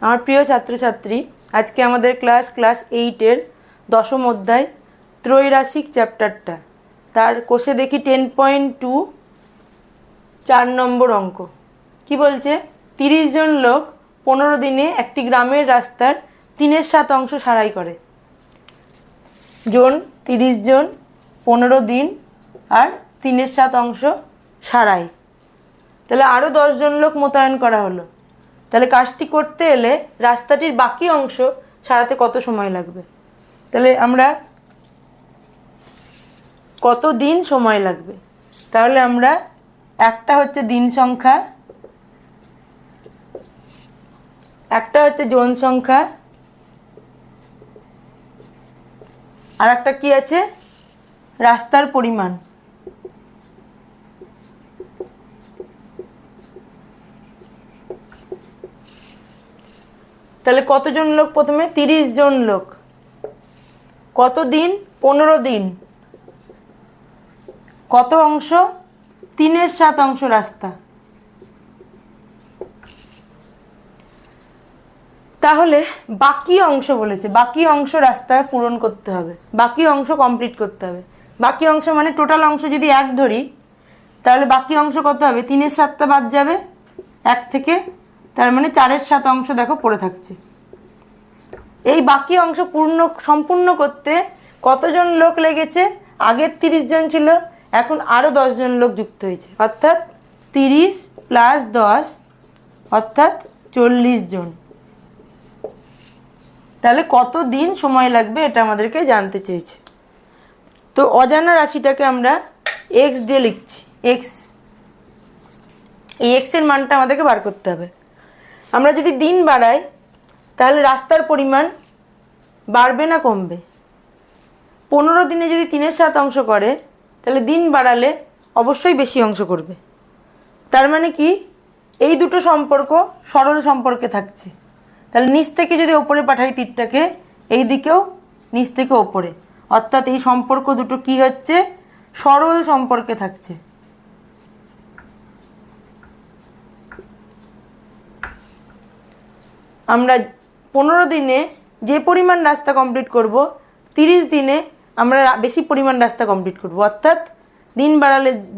আমার প্রিয় ছাত্রছাত্রী, আজকে আমাদের ক্লাস 8-এর দশম অধ্যায় ত্রৈরাশিক চ্যাপ্টারটা, তার কোষে দেখি 10.2 4 নম্বর অঙ্ক কি বলছে। 30 জন লোক 15 দিনে একটি গ্রামের রাস্তার 3/7 অংশ সারাই করে। জন 30 জন 15 দিন আর 3/7 অংশ সারাই, তাহলে আরও 10 জন লোক মোতায়েন করা হলো। তাহলে কাজটি করতে এলে রাস্তাটির বাকি অংশ সারাতে কত সময় লাগবে? তাহলে আমরা কত দিন সময় লাগবে, তাহলে আমরা একটা হচ্ছে দিন সংখ্যা, একটা হচ্ছে জন সংখ্যা, আর একটা কি আছে রাস্তার পরিমাণ। তাহলে কতজন লোক? প্রথমে 30 জন লোক, কত দিন? 15 দিন, কত অংশ? 3/7 অংশ রাস্তা। তাহলে বাকি অংশ বলেছে, বাকি অংশ রাস্তায় পূরণ করতে হবে, বাকি অংশ কমপ্লিট করতে হবে। বাকি অংশ মানে টোটাল অংশ যদি 1 ধরি, তাহলে বাকি অংশ কত হবে? 3/7টা বাদ যাবে 1 থেকে, তার মানে 4/7 অংশ দেখো পড়ে থাকছে। এই বাকি অংশ সম্পূর্ণ করতে কতজন লোক লেগেছে? আগের 30 জন ছিল, এখন আরও 10 জন লোক যুক্ত হয়েছে, অর্থাৎ 30 + 10 অর্থাৎ 40 জন। তাহলে কত দিন সময় লাগবে এটা আমাদেরকে জানতে চেয়েছে। তো অজানা রাশিটাকে আমরা এক্স দিয়ে লিখছি, এক্স। এই এক্সের মানটা আমাদেরকে বার করতে হবে। আমরা যদি দিন বাড়াই তাহলে রাস্তার পরিমাণ বাড়বে না কমবে? 15 দিনে যদি 3/7 অংশ করে, তাহলে দিন বাড়ালে অবশ্যই বেশি অংশ করবে। তার মানে কি এই দুটো সম্পর্ক সরল সম্পর্কে থাকছে। তাহলে নিচ থেকে যদি ওপরে পাঠাই তীরটাকে, এই দিকেও নিচ থেকে ওপরে, অর্থাৎ এই সম্পর্ক দুটো কি হচ্ছে? সরল সম্পর্কে থাকছে। আমরা 15 দিনে যে পরিমাণ রাস্তা কমপ্লিট করব, 30 দিনে আমরা বেশি পরিমাণ রাস্তা কমপ্লিট করব, অর্থাৎ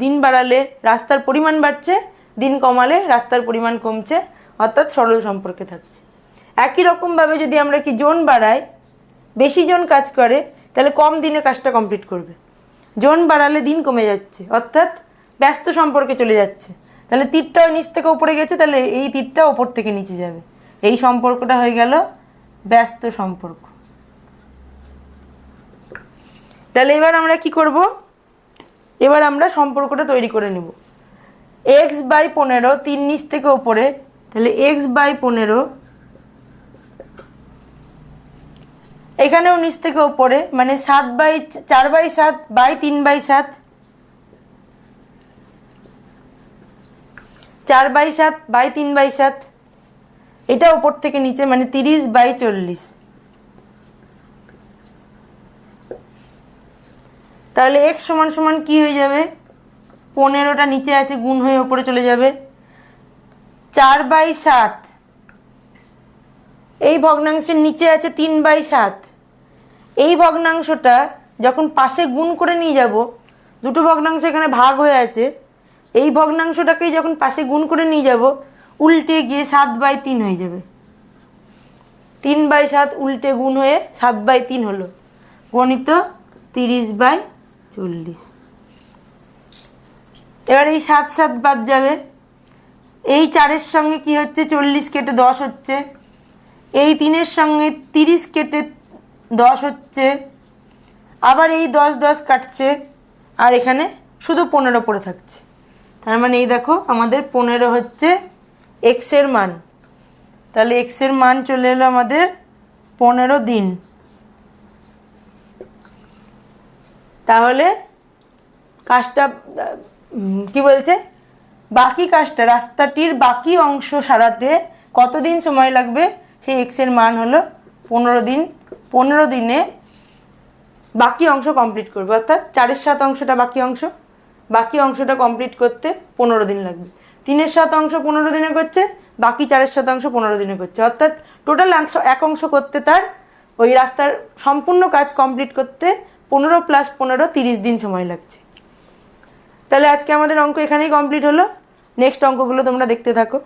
দিন বাড়ালে রাস্তার পরিমাণ বাড়ছে, দিন কমালে রাস্তার পরিমাণ কমছে, অর্থাৎ সরল সম্পর্কে থাকছে। একই রকমভাবে যদি আমরা কি জন বাড়াই, বেশি জন কাজ করে, তাহলে কম দিনে কাজটা কমপ্লিট করবে। জন বাড়ালে দিন কমে যাচ্ছে, অর্থাৎ ব্যস্ত সম্পর্কে চলে যাচ্ছে। তাহলে তীরটাও নিচ থেকে উপরে গেছে, তাহলে এই তীরটা ওপর থেকে নিচে যাবে। এই সম্পর্কটা হয়ে গেল ব্যস্ত সম্পর্ক। তাহলে এবার আমরা কি করব? এবার আমরা সম্পর্কটা তৈরি করে নেব। x/15, 3 নিচ থেকে ওপরে, তাহলে x/15, এখানেও নিচ থেকে ওপরে, মানে 4/7 3/7, 4/7 3/7, এটা ওপর থেকে নিচে, মানে 30/40। তাহলে x সমান কি হয়ে যাবে? 15টা নিচে আছে, গুণ হয়ে ওপরে চলে যাবে। 4/7 এই ভগ্নাংশের নিচে আছে 3/7। এই ভগ্নাংশটা যখন পাশে গুণ করে নিয়ে যাব, দুটো ভগ্নাংশ এখানে ভাগ হয়ে আছে, এই ভগ্নাংশটাকেই যখন পাশে গুণ করে নিয়ে যাব, উল্টে গিয়ে 7/3 হয়ে যাবে। 3/7 উল্টে গুণ হয়ে 7/3 হলো, গণিত 30/40। এবার এই 7 বাদ যাবে, এই 4-এর সঙ্গে কি হচ্ছে? 40 কেটে 10 হচ্ছে, এই 3-এর সঙ্গে 30 কেটে 10 হচ্ছে, আবার এই 10 কাটছে, আর এখানে শুধু 15 পড়ে থাকছে। তার মানে এই দেখো আমাদের 15 হচ্ছে এক্সের মান। তাহলে এক্সের মান চলে এলো আমাদের 15 দিন। তাহলে কাজটা কি বলছে? বাকি কাজটা, রাস্তাটির বাকি অংশ সারাতে কতদিন সময় লাগবে? সেই এক্সের মান হলো 15 দিন। 15 দিনে বাকি অংশ কমপ্লিট করবে, অর্থাৎ 4/7 অংশটা বাকি অংশটা কমপ্লিট করতে 15 দিন লাগবে। 3/7 অংশ 15 দিনে করছে, বাকি 4/7 অংশ 15 দিনে করছে, অর্থাৎ টোটাল এক অংশ করতে তার ওই রাস্তার সম্পূর্ণ কাজ কমপ্লিট করতে 15 + 15 30 দিন সময় লাগছে। তাহলে আজকে আমাদের অঙ্ক এখানেই কমপ্লিট হলো। নেক্সট অঙ্কগুলো তোমরা দেখতে থাকো।